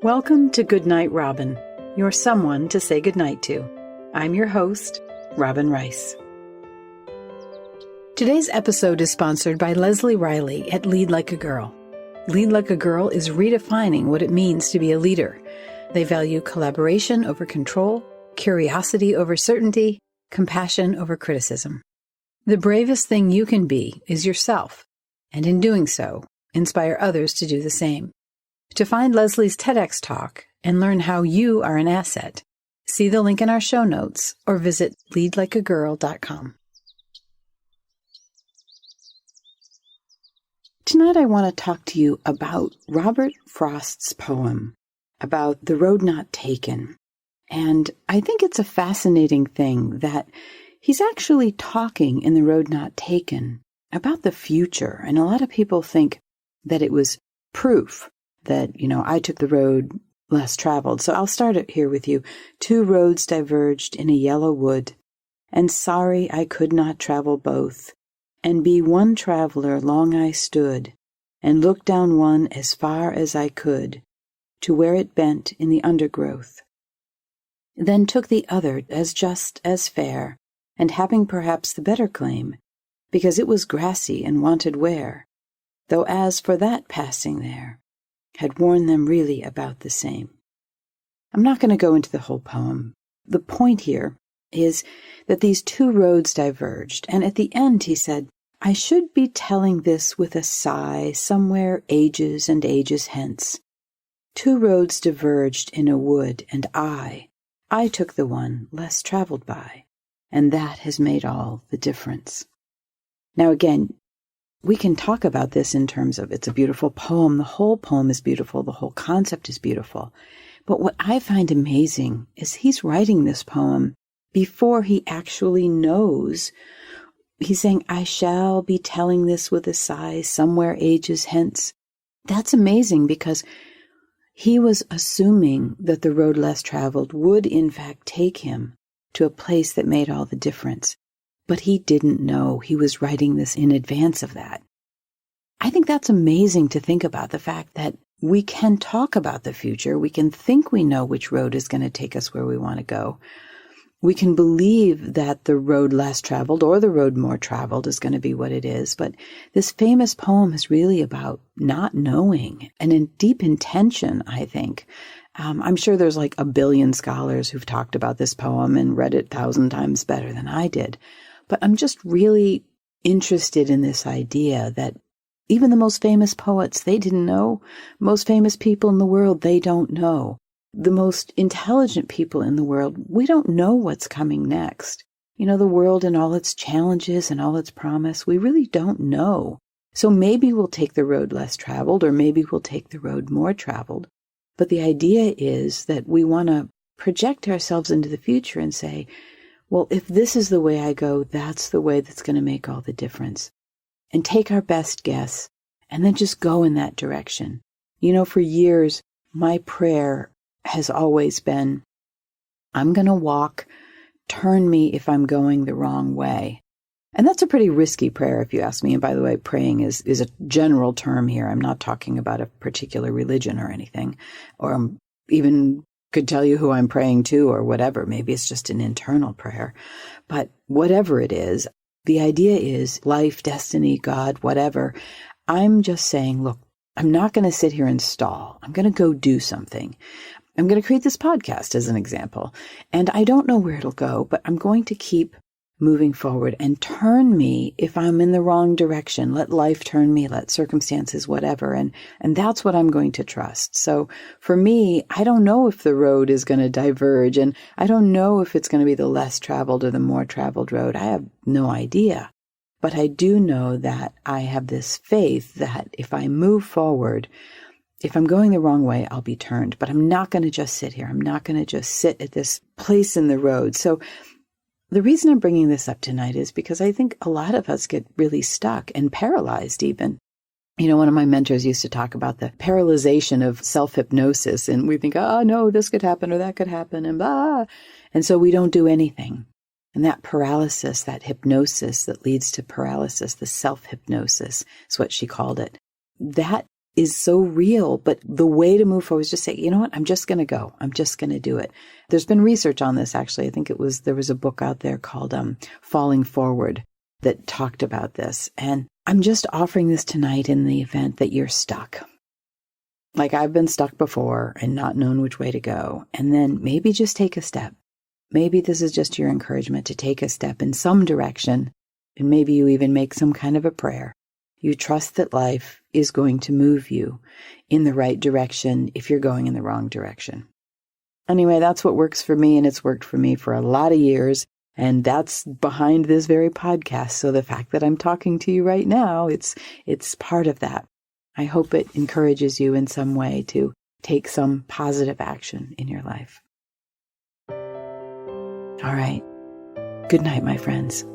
Welcome to Goodnight Robin, your someone to say goodnight to. I'm your host, Robin Rice. Today's episode is sponsored by Leslie Riley at Lead Like a Girl. Lead Like a Girl is redefining what it means to be a leader. They value collaboration over control, curiosity over certainty, compassion over criticism. The bravest thing you can be is yourself, and in doing so, inspire others to do the same. To find Leslie's TEDx talk and learn how you are an asset, see the link in our show notes or visit leadlikeagirl.com. Tonight I want to talk to you about Robert Frost's poem about the road not taken. And I think it's a fascinating thing that he's actually talking in The Road Not Taken about the future. And a lot of people think that it was proof that, I took the road less traveled. So I'll start it here with you. Two roads diverged in a yellow wood, and sorry I could not travel both. And be one traveler long I stood, and looked down one as far as I could, to where it bent in the undergrowth. Then took the other as just as fair, and having perhaps the better claim, because it was grassy and wanted wear, though as for that passing there, had worn them really about the same. I'm not going to go into the whole poem. The point here is that these two roads diverged, and at the end he said, I should be telling this with a sigh somewhere ages and ages hence. Two roads diverged in a wood, and I took the one less traveled by, and that has made all the difference. Now again, we can talk about this in terms of it's a beautiful poem. The whole poem is beautiful. The whole concept is beautiful. But what I find amazing is he's writing this poem before he actually knows. He's saying, I shall be telling this with a sigh somewhere ages hence. That's amazing because he was assuming that the road less traveled would in fact take him to a place that made all the difference. But he didn't know he was writing this in advance of that. I think that's amazing to think about, the fact that we can talk about the future. We can think we know which road is going to take us where we want to go. We can believe that the road less traveled or the road more traveled is going to be what it is. But this famous poem is really about not knowing and in deep intention, I think. I'm sure there's like a billion scholars who've talked about this poem and read it 1,000 times better than I did. But I'm just really interested in this idea that even the most famous poets, they didn't know. Most famous people in the world, they don't know. The most intelligent people in the world, we don't know what's coming next. The world and all its challenges and all its promise, we really don't know. So maybe we'll take the road less traveled, or maybe we'll take the road more traveled. But the idea is that we want to project ourselves into the future and say, well, if this is the way I go, that's the way that's going to make all the difference. And take our best guess and then just go in that direction. For years, my prayer has always been, I'm going to walk, turn me if I'm going the wrong way. And that's a pretty risky prayer, if you ask me. And by the way, praying is a general term here. I'm not talking about a particular religion or anything, or even could tell you who I'm praying to or whatever. Maybe it's just an internal prayer. But whatever it is, the idea is life, destiny, God, whatever. I'm just saying, look, I'm not going to sit here and stall. I'm going to go do something. I'm going to create this podcast as an example. And I don't know where it'll go, but I'm going to keep moving forward and turn me if I'm in the wrong direction. Let life turn me, let circumstances, whatever. And that's what I'm going to trust. So for me, I don't know if the road is going to diverge, and I don't know if it's going to be the less traveled or the more traveled road. I have no idea. But I do know that I have this faith that if I move forward, if I'm going the wrong way, I'll be turned. But I'm not going to just sit here. I'm not going to just sit at this place in the road. So the reason I'm bringing this up tonight is because I think a lot of us get really stuck and paralyzed even. One of my mentors used to talk about the paralyzation of self-hypnosis, and we think, oh, no, this could happen or that could happen, and blah. And so we don't do anything. And that paralysis, that hypnosis that leads to paralysis, the self-hypnosis is what she called it. That is so real, but the way to move forward is just say, you know what, I'm just going to go. I'm just going to do it. There's been research on this, actually. I think there was a book out there called Falling Forward that talked about this. And I'm just offering this tonight in the event that you're stuck. Like I've been stuck before and not known which way to go. And then maybe just take a step. Maybe this is just your encouragement to take a step in some direction. And maybe you even make some kind of a prayer. You trust that life is going to move you in the right direction if you're going in the wrong direction. Anyway, that's what works for me, and it's worked for me for a lot of years, and that's behind this very podcast. So the fact that I'm talking to you right now, it's part of that. I hope it encourages you in some way to take some positive action in your life. All right. Good night, my friends.